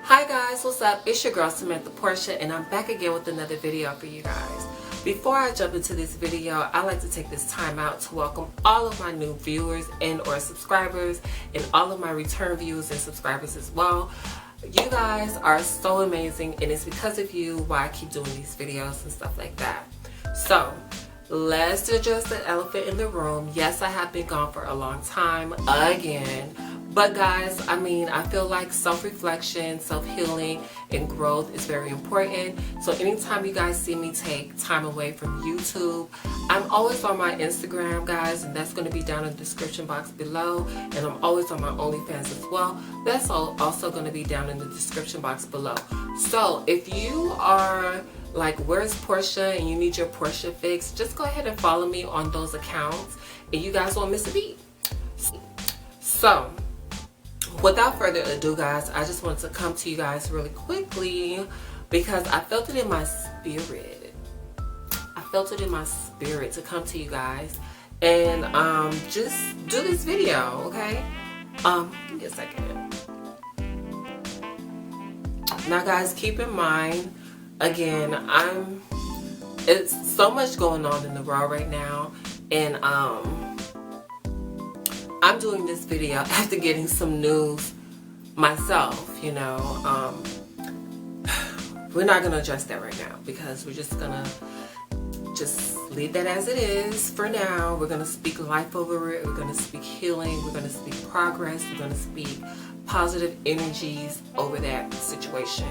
Hi guys, what's up? It's your girl Samantha Porsha, and I'm back again with another video for you guys. Before I jump into this video, I like to take this time out to welcome all of my new viewers and or subscribers, and all of my return viewers and subscribers as well. You guys are so amazing, and it's because of you why I keep doing these videos and stuff like that. So let's address the elephant in the room. Yes, I have been gone for a long time again. But guys, I feel like self-reflection, self-healing, and growth is very important. So anytime you guys see me take time away from YouTube, I'm always on my Instagram, guys, and that's going to be down in the description box below. And I'm always on my OnlyFans as well. That's also going to be down in the description box below. So if you are like, where's Porsha, and you need your Porsha fix, just go ahead and follow me on those accounts, and you guys won't miss a beat. So without further ado, guys, I just wanted to come to you guys really quickly because I felt it in my spirit. I felt it in my spirit to come to you guys and just do this video, okay? Give me a second. Now guys, keep in mind, again, it's so much going on in the world right now, and I'm doing this video after getting some news myself, you know. We're not going to address that right now because we're just going to leave that as it is for now. We're going to speak life over it. We're going to speak healing. We're going to speak progress. We're going to speak positive energies over that situation.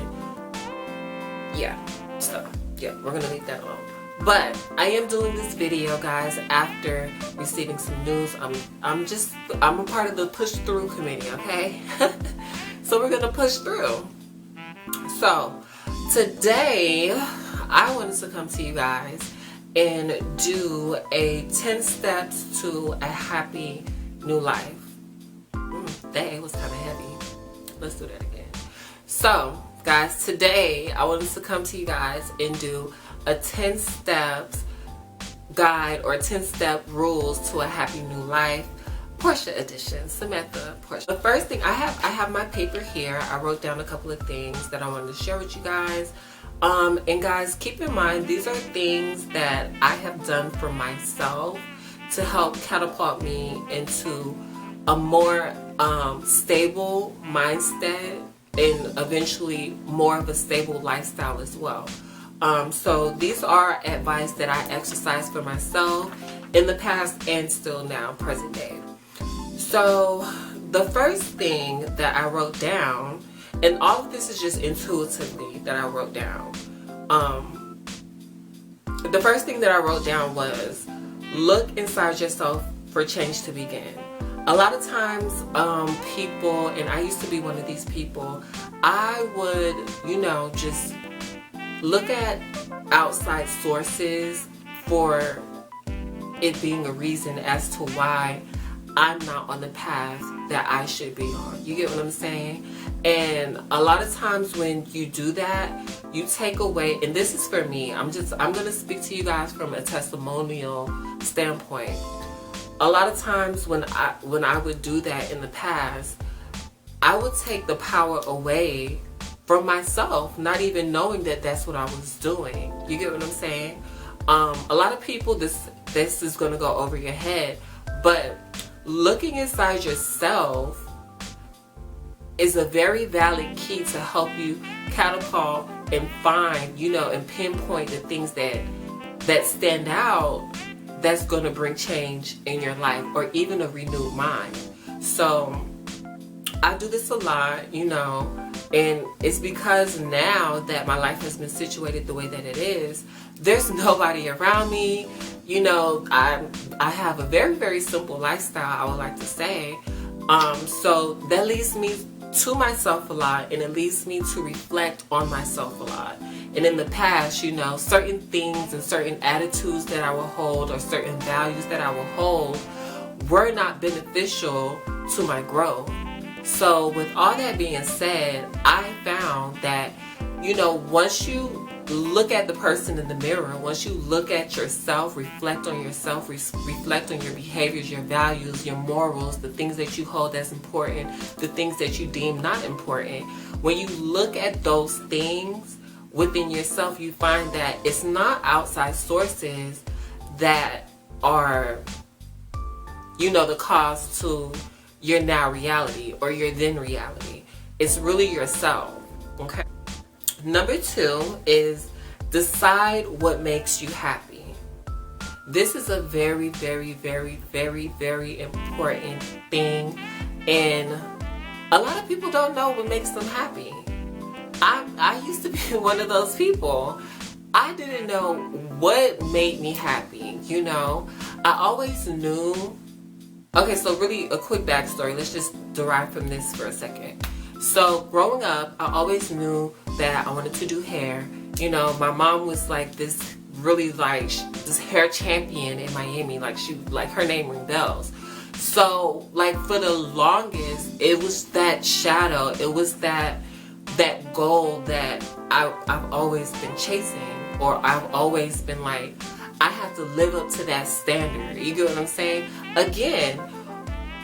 Yeah, so yeah, we're going to leave that alone. But I am doing this video, guys, after receiving some news. I'm a part of the push through committee, okay? So we're gonna push through. So today I wanted to come to you guys and do a 10 steps to a happy new life. That was kind of heavy. Let's do that again. So guys, today I wanted to come to you guys and do a 10 steps guide or 10-step rules to a happy new life, Porsha edition, Samantha Porsha. The first thing I have my paper here. I wrote down a couple of things that I wanted to share with you guys. And guys, keep in mind, these are things that I have done for myself to help catapult me into a more stable mindset and eventually more of a stable lifestyle as well. So these are advice that I exercise for myself in the past and still now, present day. So the first thing that I wrote down, and all of this is just intuitively that I wrote down. The first thing that I wrote down was, look inside yourself for change to begin. A lot of times, people, and I used to be one of these people, I would, you know, just look at outside sources for it being a reason as to why I'm not on the path that I should be on. You get what I'm saying? And a lot of times when you do that, you take away, and this is for me, I'm going to speak to you guys from a testimonial standpoint. A lot of times when I would do that in the past, I would take the power away from myself, not even knowing that that's what I was doing. You get what I'm saying? A lot of people, this is going to go over your head, but looking inside yourself is a very valid key to help you catapult and find, you know, and pinpoint the things that stand out that's going to bring change in your life or even a renewed mind. So I do this a lot, you know, and it's because now that my life has been situated the way that it is, there's nobody around me. You know, I have a very, very simple lifestyle, I would like to say. So that leads me to myself a lot, and it leads me to reflect on myself a lot. And in the past, you know, certain things and certain attitudes that I will hold or certain values that I will hold were not beneficial to my growth. So with all that being said, I found that, you know, once you look at the person in the mirror, once you look at yourself, reflect on yourself, reflect on your behaviors, your values, your morals, the things that you hold as important, the things that you deem not important. When you look at those things within yourself, you find that it's not outside sources that are, you know, the cause to your now reality or your then reality. It's really yourself, okay? Number 2 is decide what makes you happy. This is a very, very, very, very, very important thing, and a lot of people don't know what makes them happy. I used to be one of those people. I didn't know what made me happy, you know. I always knew. Okay, so really a quick backstory. Let's just derive from this for a second. So growing up, I always knew that I wanted to do hair. You know, my mom was like this really like this hair champion in Miami. Like her name rang bells. So like for the longest, it was that shadow. It was that goal that I've always been chasing, or I've always been like, I have to live up to that standard. You get what I'm saying? Again,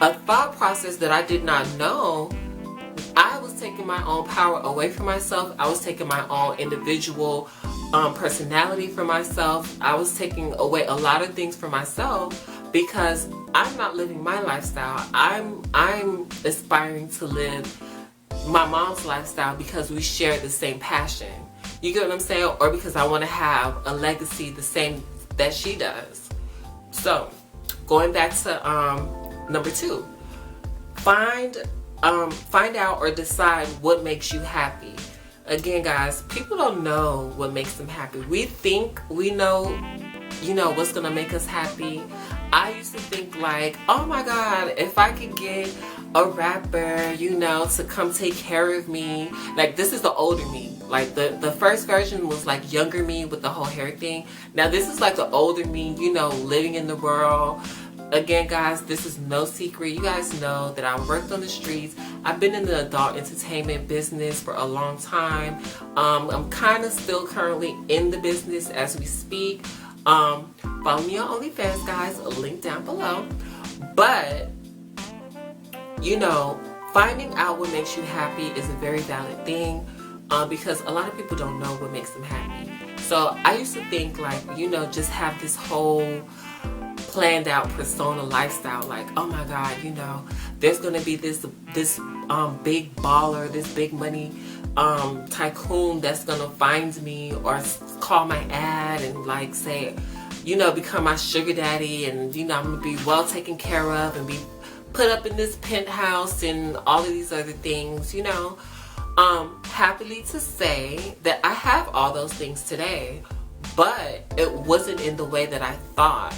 a thought process that I did not know. I was taking my own power away from myself. I was taking my own individual personality from myself. I was taking away a lot of things from myself because I'm not living my lifestyle. I'm aspiring to live my mom's lifestyle because we share the same passion. You get what I'm saying? Or because I want to have a legacy the same that she does. So, going back to number 2, find out or decide what makes you happy. Again, guys, people don't know what makes them happy. We think we know, you know, what's gonna make us happy. I used to think like, oh my God, if I could get a rapper, you know, to come take care of me. Like, this is the older me. Like the first version was like younger me with the whole hair thing. Now this is like the older me, you know, living in the world. Again, guys, this is no secret. You guys know that I worked on the streets. I've been in the adult entertainment business for a long time. I'm kind of still currently in the business as we speak. Follow me on OnlyFans, guys. A link down below. But, you know, finding out what makes you happy is a very valid thing because a lot of people don't know what makes them happy. So I used to think like, you know, just have this whole planned out persona lifestyle, like, oh my God, you know, there's gonna be this big baller, this big money tycoon that's gonna find me or call my ad and like say, you know, become my sugar daddy, and you know, I'm gonna be well taken care of and be put up in this penthouse and all of these other things, you know. Happily to say that I have all those things today, but it wasn't in the way that I thought.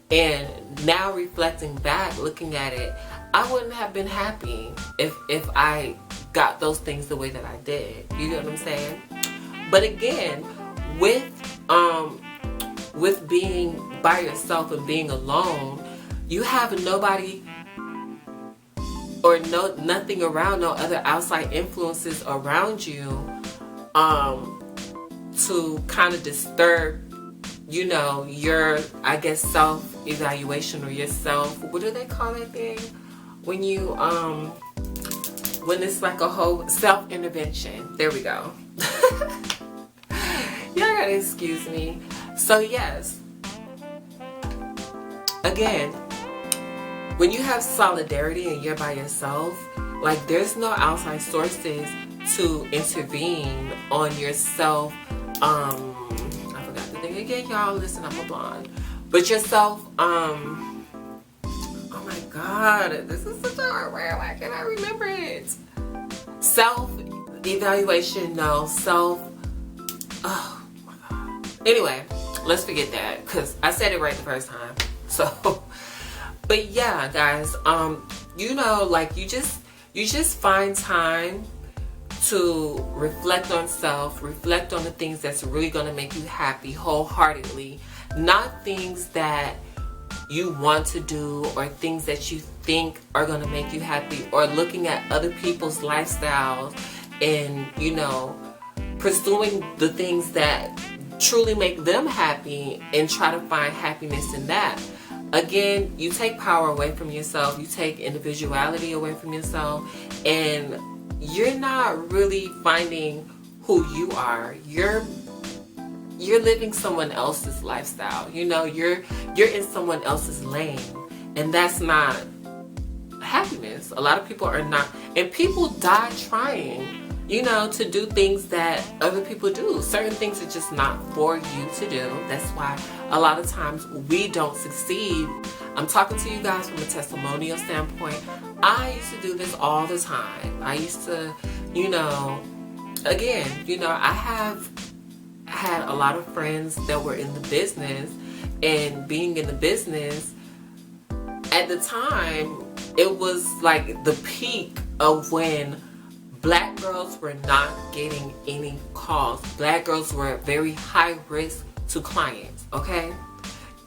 And now reflecting back, looking at it, I wouldn't have been happy if I got those things the way that I did. You get what I'm saying? But again, with being by yourself and being alone, you have nobody or nothing around, no other outside influences around you to kind of disturb, you know, your, I guess, self-evaluation or your self, what do they call that thing? When you, when it's like a whole self-intervention. There we go. Y'all gotta excuse me. So yes, again, when you have solidarity and you're by yourself, like there's no outside sources to intervene on yourself. I forgot the thing again, y'all. Listen, I'm a blonde. But yourself, oh my God, this is such a hard word. Why can't I remember it? Self-evaluation, no. Oh my God. Anyway, let's forget that because I said it right the first time. So, but yeah, guys, you know, like you just find time to reflect on self, reflect on the things that's really going to make you happy wholeheartedly, not things that you want to do or things that you think are going to make you happy, or looking at other people's lifestyles and, you know, pursuing the things that truly make them happy and try to find happiness in that. Again, you take power away from yourself, you take individuality away from yourself, and you're not really finding who you are. You're living someone else's lifestyle. You know, you're in someone else's lane, and that's not happiness. A lot of people are not, and people die trying, you know, to do things that other people do. Certain things are just not for you to do. That's why a lot of times we don't succeed. I'm talking to you guys from a testimonial standpoint. I used to do this all the time. I used to, you know, again, you know, I have had a lot of friends that were in the business, and being in the business at the time, it was like the peak of when Black girls were not getting any calls. Black girls were very high risk to clients, okay?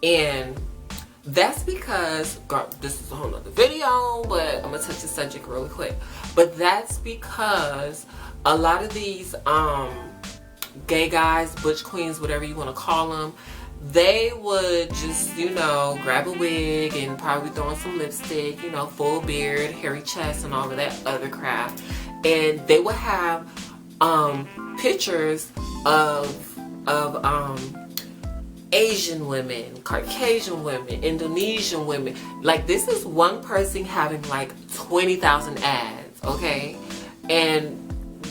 And that's because, girl, this is a whole nother video, but I'm gonna touch the subject really quick. But that's because a lot of these gay guys, butch queens, whatever you want to call them, they would just, you know, grab a wig and probably throw on some lipstick, you know, full beard, hairy chest, and all of that other crap. And they would have pictures of Asian women, Caucasian women, Indonesian women. Like, this is one person having like 20,000 ads, okay? And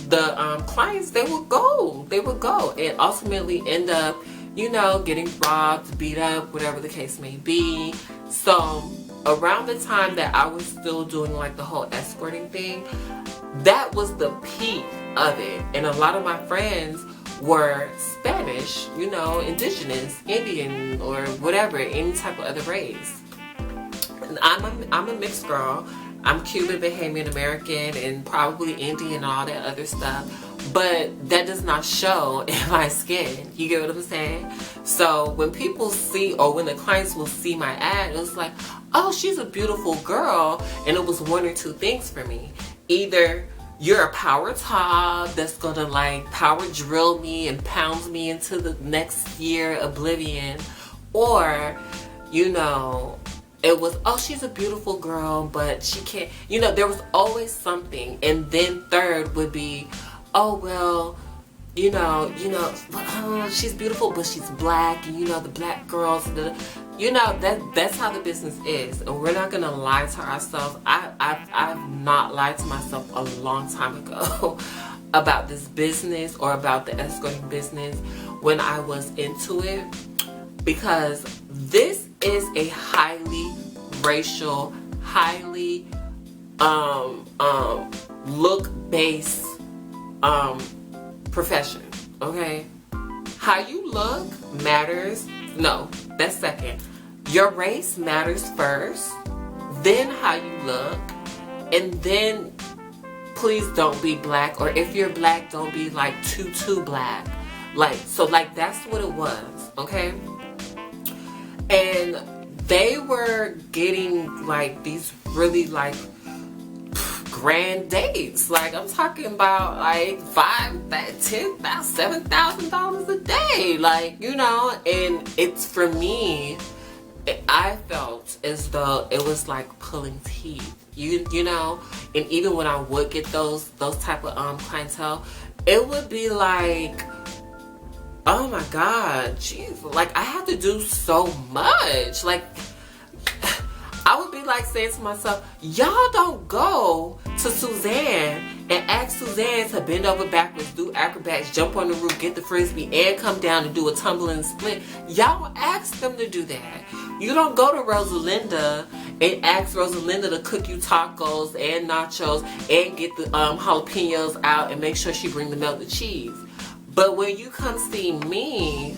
the clients, they would go and ultimately end up, you know, getting robbed, beat up, whatever the case may be. So around the time that I was still doing like the whole escorting thing, that was the peak of it. And a lot of my friends were Spanish, you know, indigenous, Indian, or whatever, any type of other race. And I'm a mixed girl. I'm Cuban, Bahamian American, and probably Indian and all that other stuff. But that does not show in my skin. You get what I'm saying? So when people see, or when the clients will see my ad, it was like, oh, she's a beautiful girl. And it was one or two things for me. Either you're a power top that's gonna like power drill me and pound me into the next year oblivion, or, you know, it was, oh, she's a beautiful girl, but she can't, you know, there was always something. And then third would be, oh, well, you know, she's beautiful, but she's black, and you know, the black girls, you know, that's how the business is. And we're not gonna lie to ourselves. I've not lied to myself a long time ago about this business, or about the escorting business when I was into it, because this is a highly racial, highly look-based profession, okay? How you look matters. No, that's second. Your race matters first, then how you look, and then please don't be black, or if you're black, don't be like too black. Like, so like that's what it was, okay? And they were getting like these really like grand dates. Like, I'm talking about like $5,000, $10,000, $7,000 a day. Like, you know, and it's, for me, I felt as though it was like pulling teeth. You know, and even when I would get those type of clientele, it would be like, oh my God, jeez, like I have to do so much. Like, I would be like saying to myself, y'all don't go to Suzanne and ask Suzanne to bend over backwards, do acrobats, jump on the roof, get the frisbee, and come down and do a tumbling split. Y'all ask them to do that. You don't go to Rosalinda and ask Rosalinda to cook you tacos and nachos and get the jalapenos out and make sure she bring the melted cheese. But when you come see me,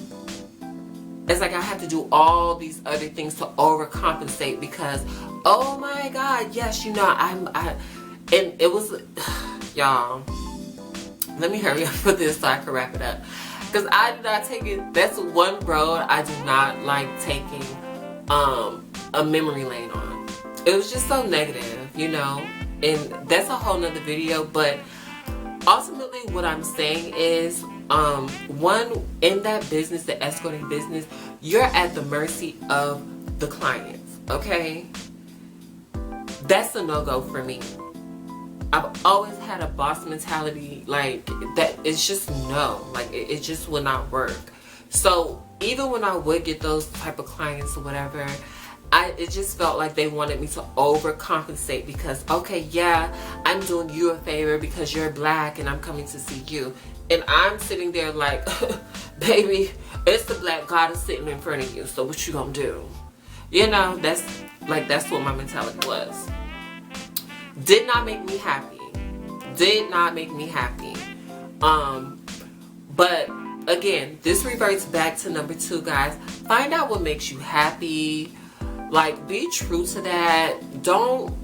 it's like I have to do all these other things to overcompensate, because, oh my God, yes, you know, and it was, y'all, let me hurry up for this so I can wrap it up. Because I do not take it, that's one road I do not like taking a memory lane on. It was just so negative, you know, and that's a whole nother video. But ultimately what I'm saying is, One, in that business, the escorting business, you're at the mercy of the clients, okay? That's a no-go for me. I've always had a boss mentality, like, that it's just no. Like, it just would not work. So, even when I would get those type of clients or whatever, it just felt like they wanted me to overcompensate because, okay, yeah, I'm doing you a favor because you're black and I'm coming to see you. And I'm sitting there like, baby, it's the black goddess sitting in front of you, so what you gonna do? You know, that's what my mentality was. Did not make me happy. Did not make me happy. But again, this reverts back to number 2, guys. Find out what makes you happy. Like, be true to that. Don't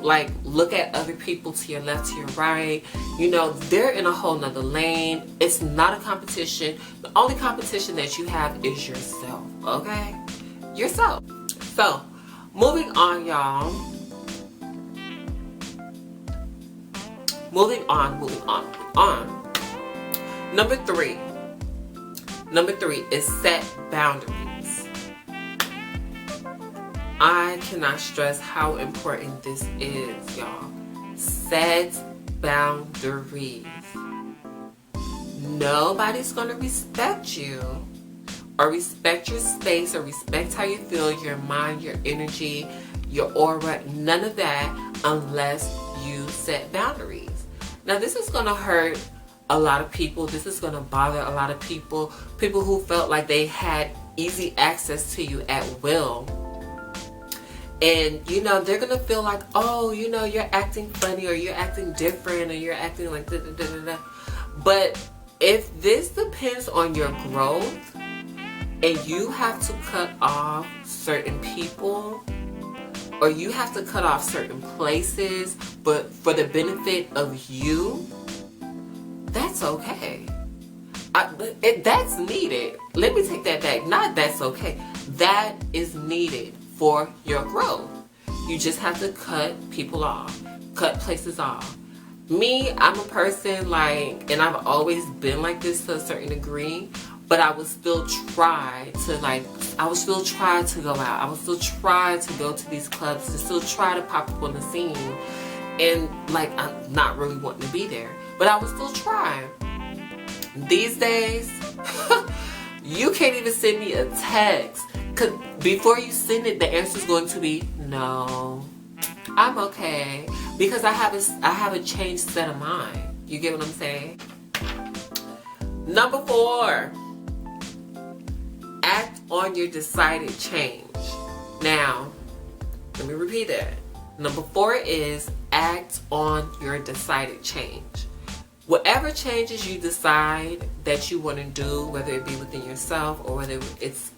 like look at other people to your left, to your right. You know, they're in a whole nother lane. It's not a competition. The only competition that you have is yourself, okay? Yourself. So, moving on, y'all. Moving on. Number 3. Number 3 is set boundaries. I cannot stress how important this is, y'all. Set boundaries. Nobody's going to respect you or respect your space or respect how you feel, your mind, your energy, your aura, none of that unless you set boundaries. Now, this is going to hurt a lot of people. This is going to bother a lot of people. People who felt like they had easy access to you at will. And, you know, they're going to feel like, oh, you know, you're acting funny or you're acting different or you're acting like da da da da da. But if this depends on your growth and you have to cut off certain people or you have to cut off certain places, but for the benefit of you, that's okay. That's needed. Let me take that back. Not that's okay. That is needed for your growth. You just have to cut people off. Cut places off. Me, I'm a person like, and I've always been like this to a certain degree, but I would still try to go out. I would still try to go to these clubs, to still try to pop up on the scene. And like, I'm not really wanting to be there, but I would still try. These days, you can't even send me a text. Cause before you send it, the answer is going to be no. I'm okay because I have a changed set of mind. You get what I'm saying? Number 4, act on your decided change. Now, let me repeat that. Number 4 is act on your decided change. Whatever changes you decide that you want to do, whether it be within yourself or whether it's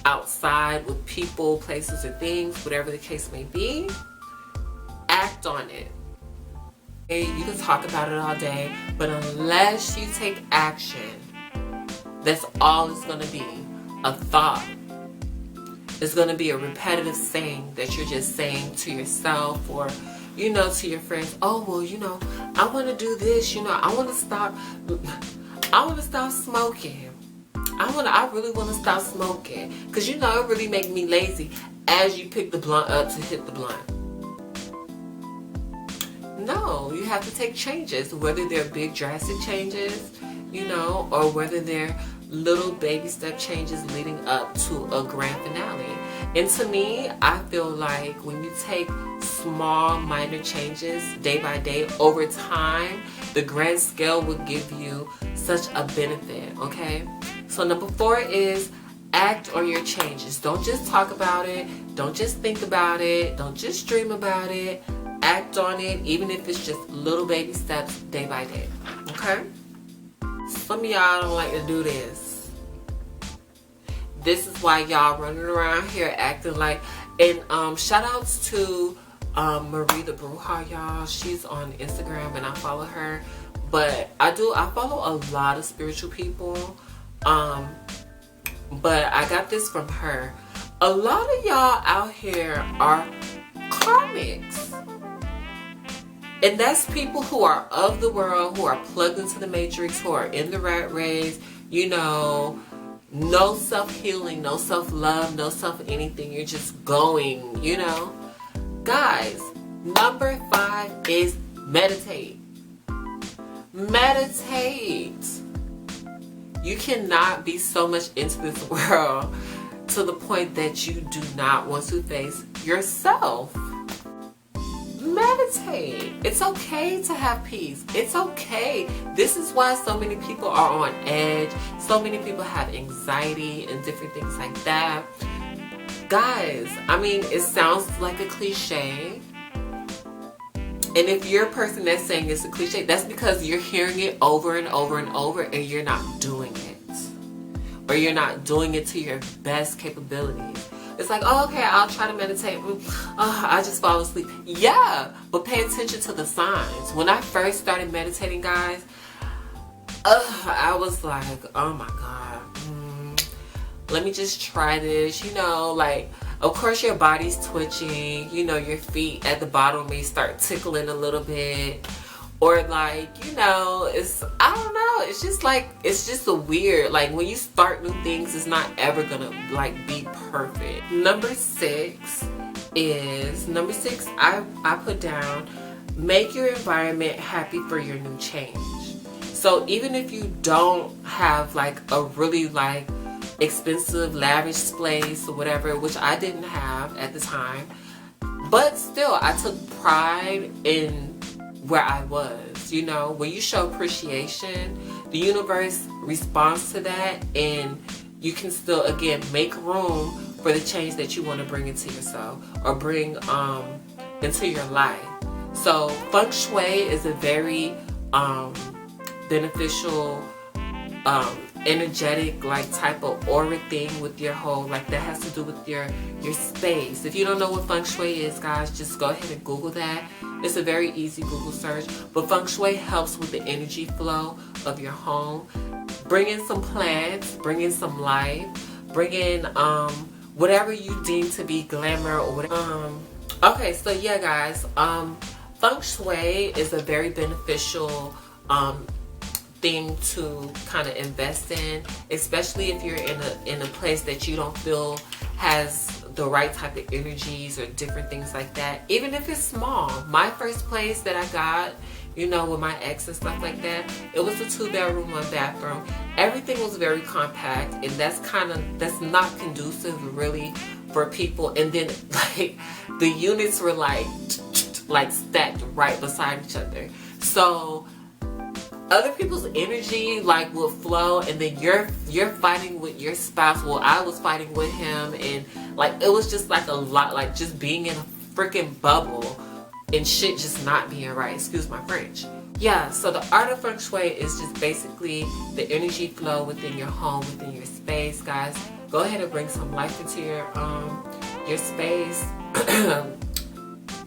outside with people, places, or things, whatever the case may be, act on it. You can talk about it all day, but unless you take action, that's all it's going to be. A thought. It's going to be a repetitive saying that you're just saying to yourself or, you know, to your friends. Oh, well, you know, I want to do this. You know, I want to stop smoking. I really want to stop smoking. Because, you know, it really makes me lazy as you pick the blunt up to hit the blunt. No, you have to take changes, whether they're big drastic changes, you know, or whether they're little baby step changes leading up to a grand finale. And to me, I feel like when you take small, minor changes day by day over time, the grand scale will give you such a benefit, okay? So number 4 is act on your changes. Don't just talk about it. Don't just think about it. Don't just dream about it. Act on it, even if it's just little baby steps day by day, okay? Some of y'all don't like to do this. This is why y'all running around here acting like, and shout outs to Marie the Bruja, y'all. She's on Instagram and I follow her. But I follow a lot of spiritual people. But I got this from her. A lot of y'all out here are karmics. And that's people who are of the world, who are plugged into the matrix, who are in the rat race, you know, no self-healing, no self-love, no self-anything. You're just going, you know. Guys, number 5 is meditate. Meditate. You cannot be so much into this world to the point that you do not want to face yourself. Meditate. It's okay to have peace. It's okay. This is why so many people are on edge. So many people have anxiety and different things like that. Guys, I mean, it sounds like a cliche. And if you're a person that's saying it's a cliche, that's because you're hearing it over and over and over and you're not doing it. Or you're not doing it to your best capabilities. It's like, oh, okay, I'll try to meditate. I just fall asleep. Yeah, but pay attention to the signs. When I first started meditating, guys, I was like, oh my God, let me just try this. You know, like, of course your body's twitching. You know, your feet at the bottom may start tickling a little bit. Or like, you know, I don't know, it's just like, it's just a weird, like when you start new things, it's not ever gonna like be perfect. Number 6, I put down, make your environment happy for your new change. So even if you don't have like a really like expensive, lavish place or whatever, which I didn't have at the time, but still I took pride in where I was. You know, when you show appreciation, the universe responds to that, and you can still, again, make room for the change that you want to bring into yourself or bring into your life. So feng shui is a very beneficial energetic like type of aura thing with your whole, like that has to do with your space. If you don't know what feng shui is, guys, just go ahead and Google that. It's a very easy Google search. But feng shui helps with the energy flow of your home. Bring in some plants, bring in some life, bring in whatever you deem to be glamour or whatever. Okay, so yeah, guys, feng shui is a very beneficial thing to kind of invest in, especially if you're in a place that you don't feel has the right type of energies or different things like that. Even if it's small. My first place that I got, you know, with my ex and stuff like that, it was a 2-bedroom, 1-bathroom. Everything was very compact, and that's not conducive really for people. And then like the units were like stacked right beside each other. So other people's energy like will flow, and then you're fighting with your spouse. Well, I was fighting with him, and like it was just like a lot, like just being in a freaking bubble and shit just not being right. Excuse my French. Yeah, so the art of feng shui is just basically the energy flow within your home, within your space, guys. Go ahead and bring some life into your space.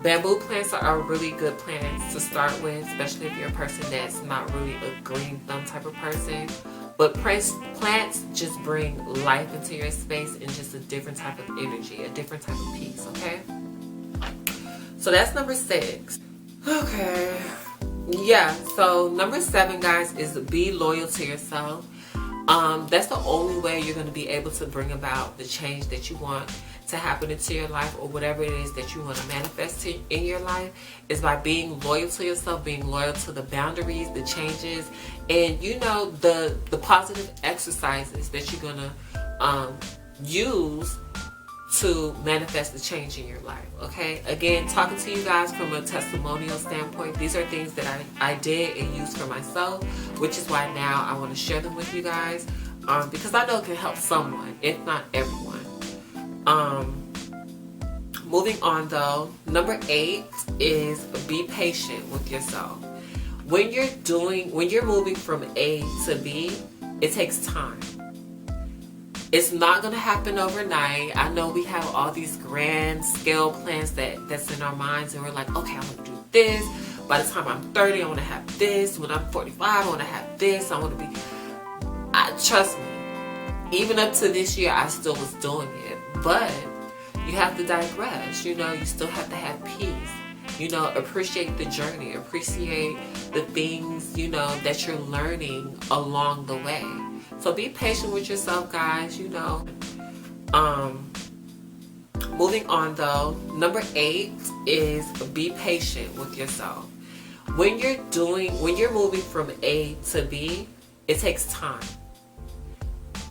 Bamboo plants are really good plants to start with, especially if you're a person that's not really a green thumb type of person. But plants just bring life into your space and just a different type of energy, a different type of peace, okay? So that's number 6. Okay. Yeah, so number 7, guys, is be loyal to yourself. That's the only way you're going to be able to bring about the change that you want to happen into your life, or whatever it is that you want to manifest in your life, is by being loyal to yourself, being loyal to the boundaries, the changes, and you know, the positive exercises that you're going to use to manifest the change in your life. Okay, again, talking to you guys from a testimonial standpoint, these are things that I did and used for myself, which is why now I want to share them with you guys, because I know it can help someone, if not everyone. Moving on though, number 8 is be patient with yourself. When you're moving from A to B, it takes time. It's not going to happen overnight. I know we have all these grand scale plans that's in our minds, and we're like, okay, I want to do this. By the time I'm 30, I want to have this. When I'm 45, I want to have this. I want to be... trust me, even up to this year, I still was doing it. But you have to digress. You know, you still have to have peace. You know, appreciate the journey. Appreciate the things, you know, that you're learning along the way. So be patient with yourself, guys, you know. Moving on though, number 8 is be patient with yourself. When you're moving from A to B, it takes time.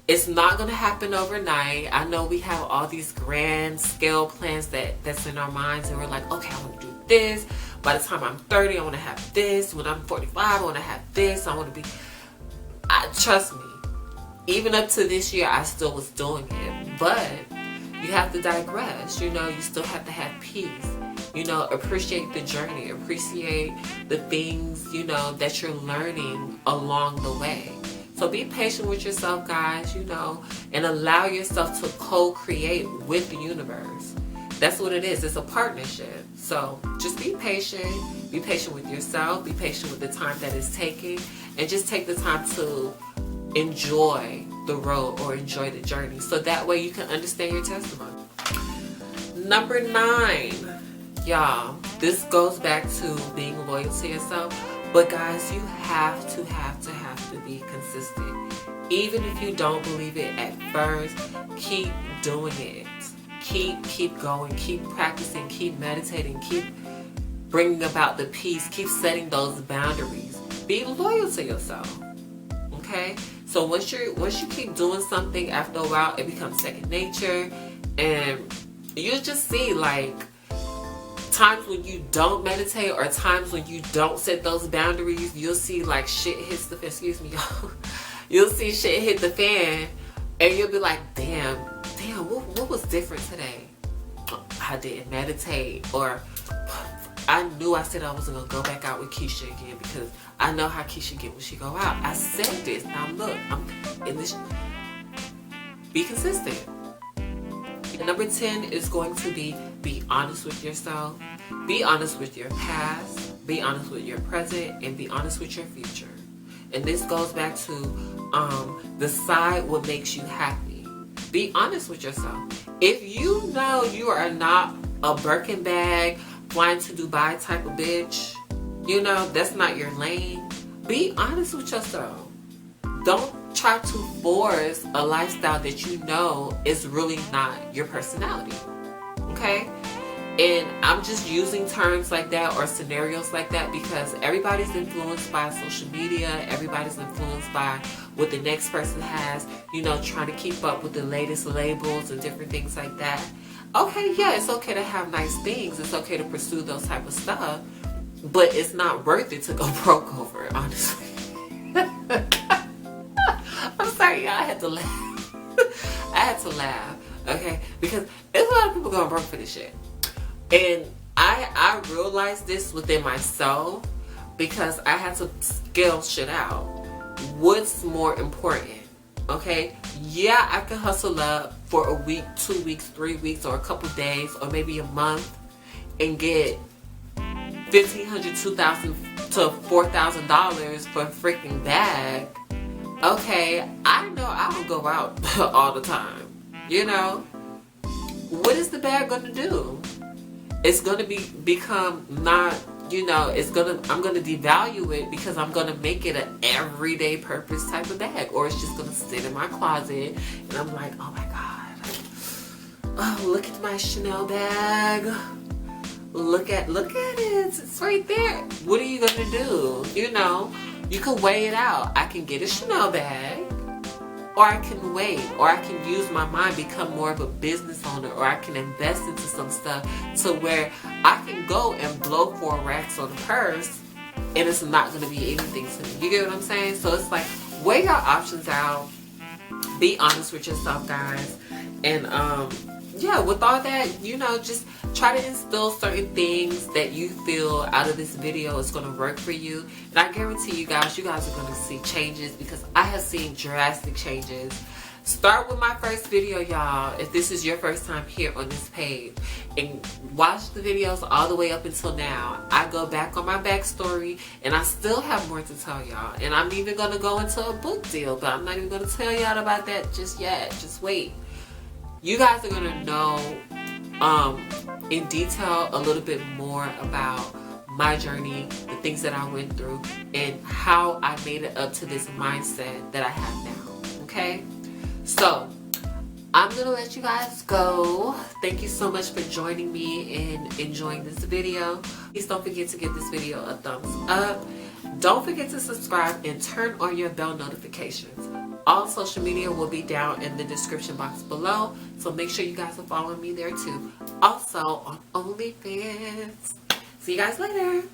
It's not going to happen overnight. I know we have all these grand scale plans that's in our minds, and we're like, okay, I want to do this. By the time I'm 30, I want to have this. When I'm 45, I want to have this. I want to be... trust me, even up to this year, I still was doing it. But you have to digress. You know, you still have to have peace. You know, appreciate the journey. Appreciate the things, you know, that you're learning along the way. So be patient with yourself, guys, you know, and allow yourself to co-create with the universe. That's what it is. It's a partnership. So just be patient. Be patient with yourself. Be patient with the time that it's taking. And just take the time to enjoy the road or enjoy the journey. So that way you can understand your testimony. Number 9. Y'all, this goes back to being loyal to yourself. But guys, you have to be consistent. Even if you don't believe it at first, keep doing it. Keep going. Keep practicing. Keep meditating. Keep bringing about the peace. Keep setting those boundaries. Be loyal to yourself. Okay? So once you keep doing something, after a while, it becomes second nature. And you'll just see, like, times when you don't meditate or times when you don't set those boundaries, you'll see like shit hits the fan. Excuse me, y'all. You'll see shit hit the fan, and you'll be like, damn, what was different today? I didn't meditate, or I knew I said I wasn't gonna go back out with Keisha again because I know how Keisha get when she go out. I said this. Now look, I'm in this. Be consistent. Number 10 is going to be honest with yourself. Be honest with your past. Be honest with your present, and be honest with your future. And this goes back to decide what makes you happy. Be honest with yourself. If you know you are not a Birkin bag, flying to Dubai type of bitch, you know, that's not your lane. Be honest with yourself. Don't try to force a lifestyle that you know is really not your personality. Okay? And I'm just using terms like that or scenarios like that because everybody's influenced by social media. Everybody's influenced by what the next person has, you know, trying to keep up with the latest labels and different things like that. Okay, yeah, it's okay to have nice things. It's okay to pursue those type of stuff. But it's not worth it to go broke over it, honestly. I'm sorry, y'all. I had to laugh. I had to laugh, okay? Because there's a lot of people going broke for this shit. And I realized this within myself because I had to scale shit out. What's more important, okay? Yeah, I can hustle up for a week, 2 weeks, 3 weeks, or a couple days, or maybe a month, and get $1,500, $2,000 to $4,000 for a freaking bag. Okay, I know I don't go out all the time. You know, what is the bag gonna do? It's gonna become not, you know, I'm gonna devalue it because I'm gonna make it an everyday purpose type of bag, or it's just gonna sit in my closet and I'm like, oh my god, oh, look at my Chanel bag. Look at it. It's right there. What are you gonna do? You know, you can weigh it out. I can get a Chanel bag, or I can wait, or I can use my mind, become more of a business owner, or I can invest into some stuff to where I can go and blow 4 racks on a purse and it's not gonna be anything to me. You get what I'm saying? So it's like, weigh your options out. Be honest with yourself, guys. And yeah, with all that, you know, just try to instill certain things that you feel out of this video is going to work for you. And I guarantee you guys are going to see changes because I have seen drastic changes. Start with my first video, y'all, if this is your first time here on this page. And watch the videos all the way up until now. I go back on my backstory and I still have more to tell y'all. And I'm even going to go into a book deal, but I'm not even going to tell y'all about that just yet. Just wait. You guys are going to know in detail a little bit more about my journey, the things that I went through, and how I made it up to this mindset that I have now. Okay? So, I'm going to let you guys go. Thank you so much for joining me and enjoying this video. Please don't forget to give this video a thumbs up. Don't forget to subscribe and turn on your bell notifications. All social media will be down in the description box below, so make sure you guys are following me there too. Also on OnlyFans. See you guys later.